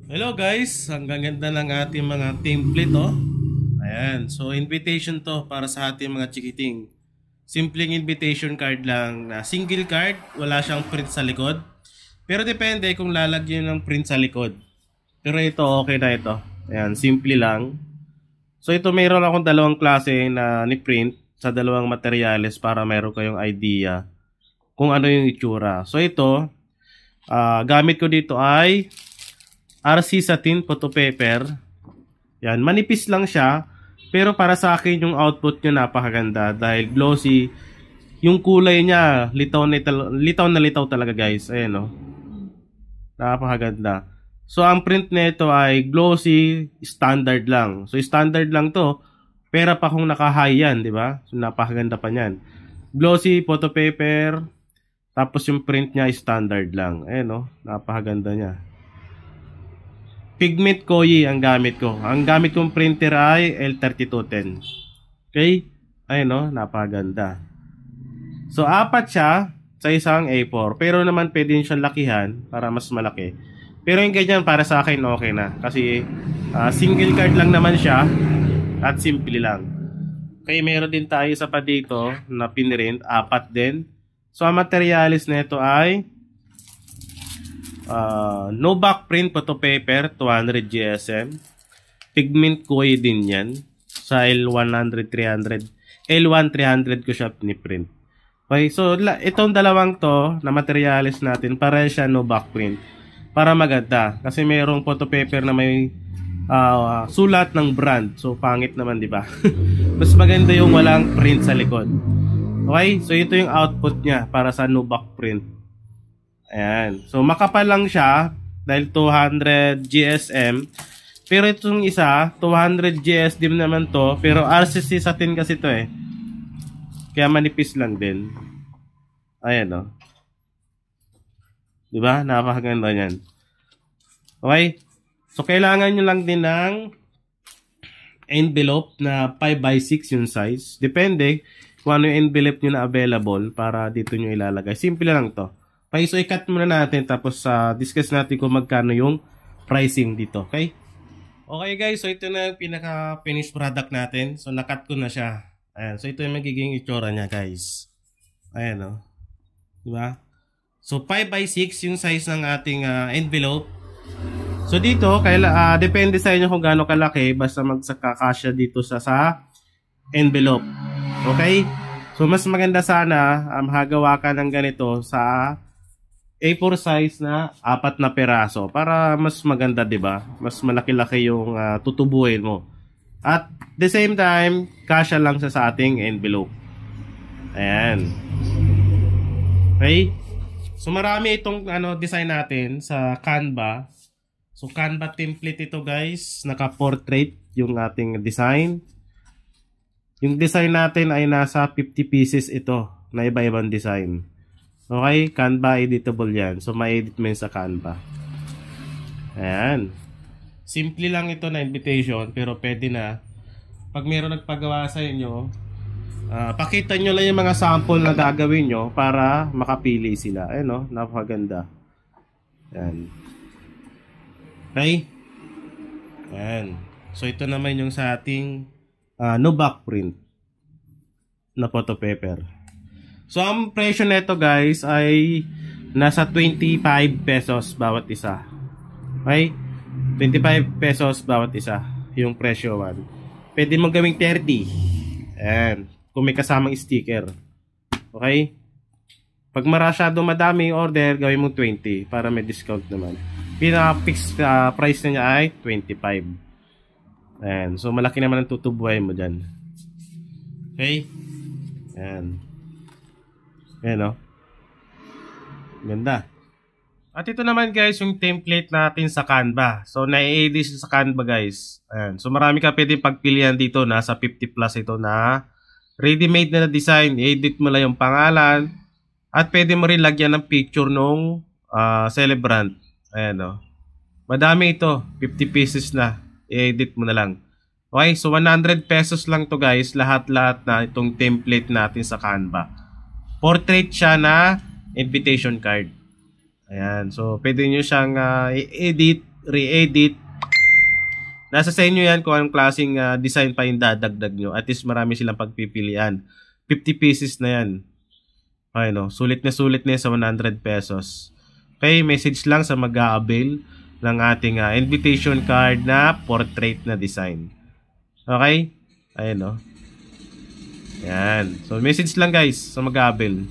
Hello guys, ang ganda ng ating mga template oh. Ayan, so invitation to para sa ating mga chikiting. Simpleng invitation card lang na single card, wala siyang print sa likod. Pero depende kung lalagyan ng print sa likod. Pero ito okay na ito. Ayan, simple lang. So ito mayroon akong dalawang klase na ni-print sa dalawang materyales para mayroon kayong idea kung ano yung itsura. So ito, gamit ko dito ay RC satin photo paper. Yan, manipis lang siya. Pero para sa akin yung output niya napakaganda dahil glossy. Yung kulay niya, litaw na litaw talaga guys. Ayan o. Napakaganda. So ang print nito ay glossy, standard lang. So standard lang to. Pera pa kung naka-high yan, di ba? So napakaganda pa niyan. Glossy photo paper. Tapos yung print niya standard lang. Ayan o, napakaganda niya. Pigment Koyi ang gamit ko. Ang gamit kong printer ay L3210. Okay? Ayun no, napaganda. So, apat siya sa isang A4. Pero naman pwede siyang lakihan para mas malaki. Pero yung ganyan para sa akin okay na. Kasi single card lang naman siya at simple lang. Okay, meron din tayo isa pa dito na pinrint. Apat din. So, ang materialis nito ay no back print photo paper 200 GSM. Pigment Koyi din yan. Sa L100 300 L1 300 ko siya ni-print. Okay, so itong dalawang to na materialis natin para siya no back print. Para maganda kasi mayroong photo paper na may sulat ng brand. So pangit naman, di ba? Mas maganda yung walang print sa likod. Okay, so ito yung output niya para sa no back print. Ayan. So makapal lang siya dahil 200 GSM. Pero itong isa, 200 GSM naman to. Pero RCC satin kasi to eh. Kaya manipis lang din. Ayan o. Diba? Napakaganda yan. Okay. So kailangan nyo lang din ng envelope na 5x6 yung size. Depende kung ano yung envelope nyo na available para dito nyo ilalagay. Simple lang to. Okay, so i-cut muna natin tapos discuss natin kung magkano yung pricing dito, okay? Okay guys, so ito na yung pinaka-finished product natin. So na-cut ko na siya. Ayan, so ito yung magiging itsura niya guys. Ayan o. Diba? So 5x6 yung size ng ating envelope. So dito, depende sa inyo kung gaano kalaki. Basta magsakakasya dito sa envelope. Okay? So mas maganda sana hagawa ka ng ganito sa A4 size na 4 na peraso para mas maganda, 'di ba? Mas malaki-laki yung tutubuin mo. At the same time, kasya lang sa ating envelope. Ayan. Okay? So marami itong design natin sa Canva. So Canva template ito, guys. Naka-portrait yung ating design. Yung design natin ay nasa 50 pieces ito na iba-ibang design. Okay, Canva editable yan. So, ma-edit mo yun sa Canva. Ayan. Simple lang ito na invitation, pero pwede na. Pag mayroon nagpagawa sa inyo, pakita nyo lang yung mga sample na gagawin nyo para makapili sila. Ayan o, napakaganda. Ayan. Okay? Ayan. So, ito naman yung sa ating no back print na photo paper. So, ang presyo nito guys ay nasa 25 pesos bawat isa. Okay? 25 pesos bawat isa yung presyo 1. Pwede mong gawing 30. Ayan. Kung may kasamang sticker. Okay? Pag masyadong madami yung order, gawin mong 20 para may discount naman. Pinaka-fixed price na niya ay 25. Ayan. So, malaki naman ang tutubuhay mo dyan. Okay? Ayan. Ayan o. Ganda. At ito naman guys, yung template natin sa Canva. So, na-edit sa Canva guys. Ayan. So, marami ka pwedeng pagpilian dito. Nasa 50 plus ito na ready-made na design. I-edit mo lang yung pangalan. At pwede mo rin lagyan ng picture nung celebrant. Ayan o. Madami ito. 50 pieces na. I-edit mo na lang. Okay, so 100 pesos lang to guys. Lahat-lahat na itong template natin sa Canva. Portrait siya na invitation card. Ayan. So, pwede nyo siyang i-edit re-edit. Nasa sa inyo yan kung anong klaseng design pa yung dadagdag nyo. At least marami silang pagpipilian. 50 pieces na yan. Okay, no? Sulit na yan sa 100 pesos. Okay, message lang sa mag-a-avail ng ating invitation card na portrait na design. Okay? Ayan, no? Yan. So, message lang guys sa mag-a-avail.